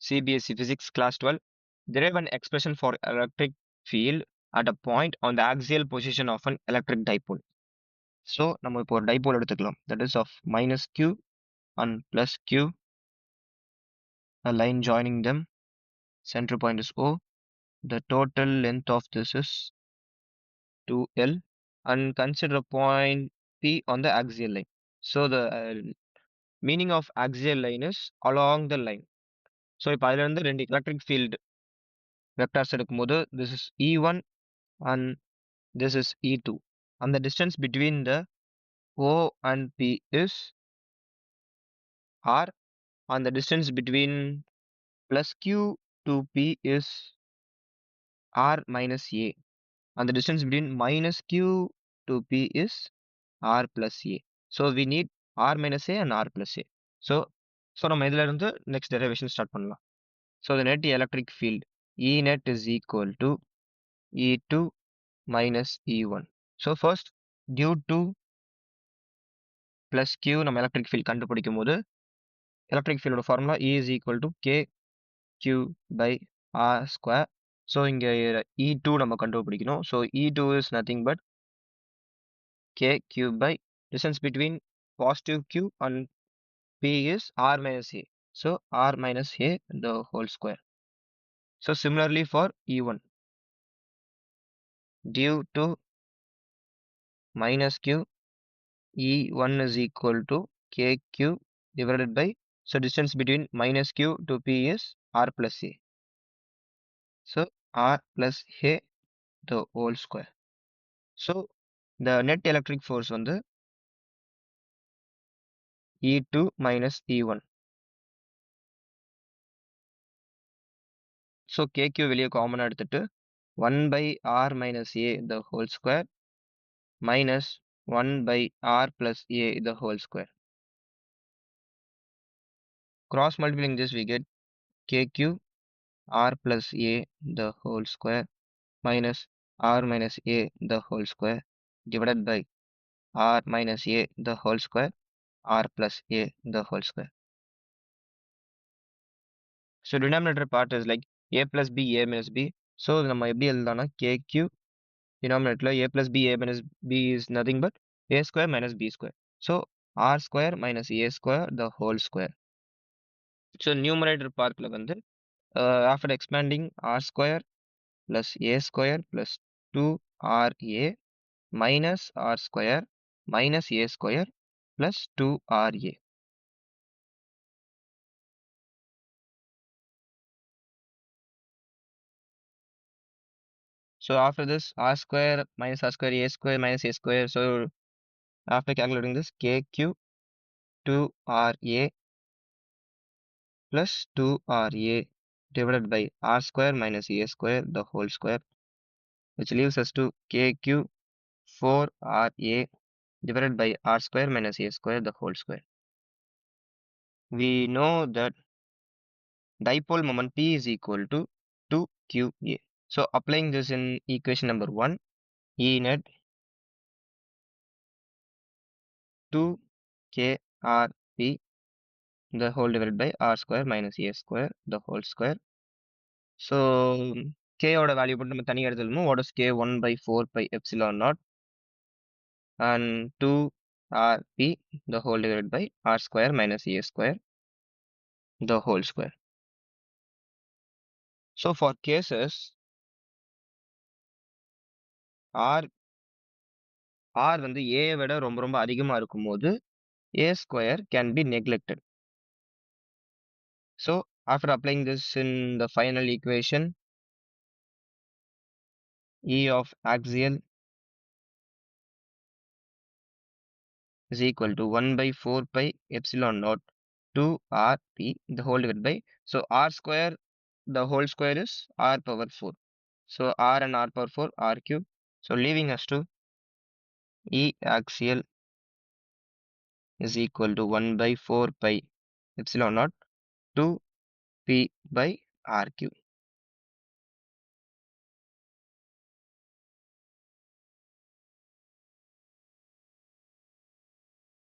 Cbse Physics Class 12. Derive an expression for electric field at a point on the axial position of an electric dipole. So நம்ம இப்போ ஒரு dipole எடுத்துக்கலாம். That is of minus q and plus q, a line joining them. Center point is O. The total length of this is 2L. And consider a point P on the axial line. So the meaning of axial line is along the line. So இப்போ அதுல இருந்து ரெண்டு electric field vectors எடுக்கும்போது this is E1 and this is E2. And the distance between the O and P is R, and the distance between plus Q to P is R minus A, and the distance between minus Q to P is R plus A. So we need R minus A and R plus A. So நம்ம இதுல இருந்து next derivation start பண்ணலாம். So the net electric field E net is equal to E2 minus E1. So first, due to plus Q நம்ம electric field கண்டுபிடிக்கும் போது electric field formula E is equal to KQ by R square. So இங்க E2 நம்ம கண்டுபிடிக்கணும். So E2 is nothing but KQ by distance between positive Q and P is R minus A. So R minus A the whole square. So similarly for E1, due to minus Q, E1 is equal to KQ divided by, so distance between minus Q to P is R plus A. So R plus A the whole square. So the net electric force on the E2 minus E1. So KQ வெளியே common எடுத்துட்டு 1 by R minus A the whole square minus 1 by R plus A the whole square. Cross multiplying this we get KQ R plus A the whole square minus R minus A the whole square divided by R minus A the whole square R plus A the whole square. So denominator part is like A plus B, A minus B. So நம்ம எப்படி எழுதலாம்னா KQ denominator A plus B, A minus B is nothing but A square minus B square. So R square minus A square the whole square. So numerator part வந்து after expanding R square plus A square plus 2RA minus R square minus A square plus 2RA. So after this R square minus R square A square minus A square. So after calculating this KQ 2RA plus 2RA divided by R square minus A square the whole square, which leaves us to KQ 4RA divided by R square minus A square the whole square. We know that dipole moment P is equal to 2QA. So applying this in equation number 1, E net 2KRP the whole divided by R square minus A square the whole square. So K oda value போட்டு நம்ம தனியா எடுத்துக்கணும். What is K? 1 by 4 pi epsilon naught and 2RP the whole divided by R square minus A square the whole square. So for cases R வந்து A விட ரொம்ப அதிகமா இருக்கும்போது A square can be neglected. So after applying this in the final equation, E of axial is equal to 1 by 4 pi epsilon naught 2RP the whole divided by, so R square the whole square is R power 4. So R and R power 4 R cube. So leaving us to E axial is equal to 1 by 4 pi epsilon naught 2P by R cube.